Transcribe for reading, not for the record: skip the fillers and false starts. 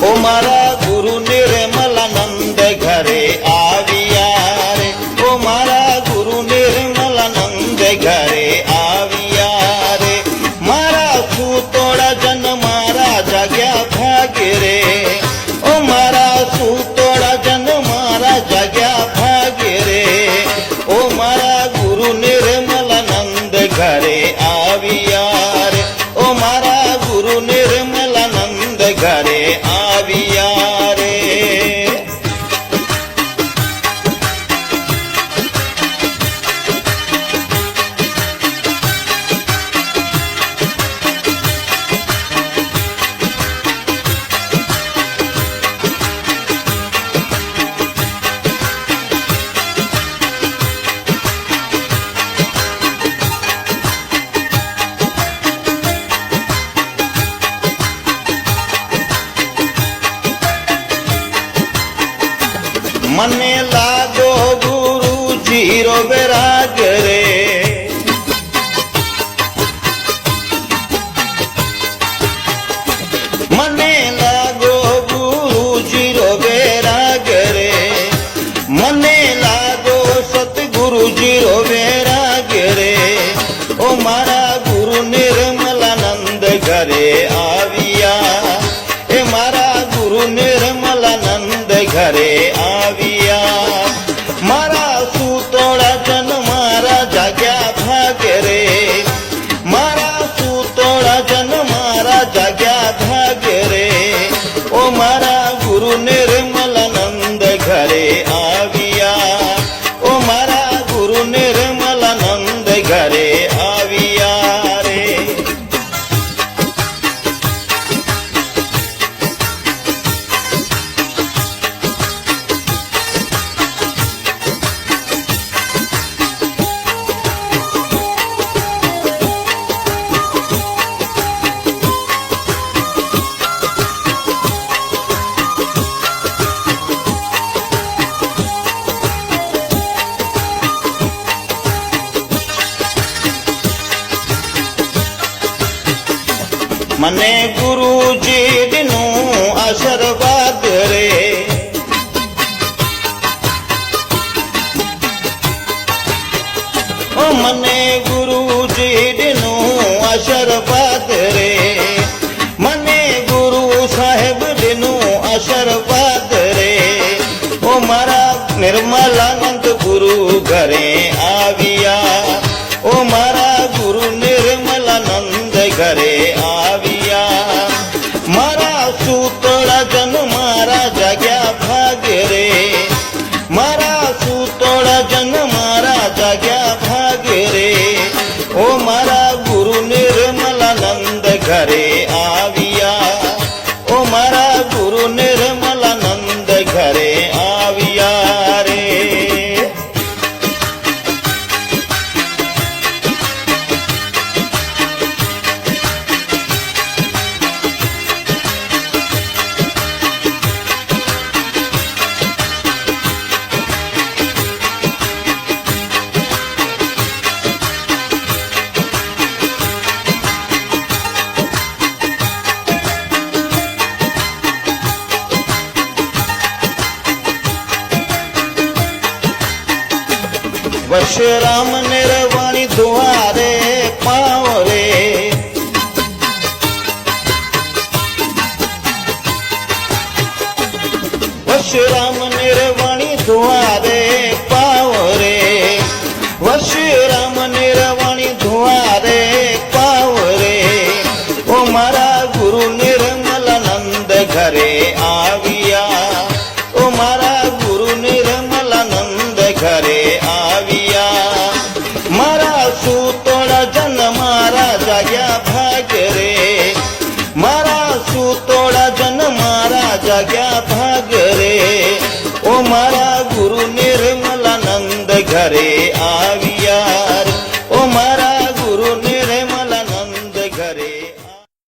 ઓ મારા ગુરુ નિર્મલાનંદ ઘરે આવ્યા રે, ઓ મારા ગુરુ નિર્મલાનંદ ઘરે આવ્યા રે, મારા સૂતોડા જન મારા જાગ્યા ભાગે રે, ઓ મારા સૂતોડા જન મારા જાગ્યા ભાગે રે, ઓ મારા ગુરુ નિર્મલાનંદ ઘરે આવ્યા રે, ઓ મારા ગુરુ નિર્મલાનંદ ઘરે આવ્યા રે. મને લાગો ગુરુજી રો બેરાગ રે, મને લાગો ગુરુજી રો બેરાગ રે, મને લાગો સતગુરુજી રો બેરાગ રે, ઓ મારા ગુરુ નિર્મલાનંદ ઘરે આવ્યા, એ મારા ગુરુ નિર્મલાનંદ ઘરે આવ્યા, મારા સૂતોડા જન મારા જાગ્યા ભાગે રે, મારા સૂતોડા જન મારા જાગ્યા ભાગે રે, ઓ મારા ગુરુ નિર્મલાનંદ ઘરે આવ્યા, ઓ મારા ગુરુ નિર્મલાનંદ ઘરે આવ્યા રે. મને ગુરુજી દીનું આશીર્વાદ રે, ઓ મને ગુરુજી દીનું આશીર્વાદ રે, મને ગુરુ સાહેબ દીનું આશીર્વાદ રે, ઓ મારા નિર્મલાનંદ ગુરુ ઘરે આવ્યા, ઓ મારા ગુરુ નિર્મલાનંદ ઘરે આવ્યા, મારા સૂતોડા જન મારા જાગ્યા ભાગે રે, મારા સૂતોડા જન મારા જાગ્યા ભાગે રે, ઓ મારા ગુરુ નિર્મલાનંદ ઘરે આવ્યા, ઓ મારા ગુરુ નિર્મલાનંદ ઘરે આવ્યા રે. વશરામ નિર્વાણી દ્વારે પાવ રે, વશરામ નિર્વાણી દ્વારે પાવ રે, વશરામ નિર્વાણી દ્વારે પાવ રે, ઓ મારા ગુરુ નિર્મલાનંદ ઘરે આવ્યા, ઓ મારા ગુરુ નિર્મલાનંદ ઘરે આવ્યા, મારા સૂતોડા જન મારા જાગ્યા ભાગે રે, મારા સૂતોડા જન મારા જાગ્યા ભાગે રે, ઓ મારા ગુરુ નિર્મલાનંદ ઘરે આવ્યા.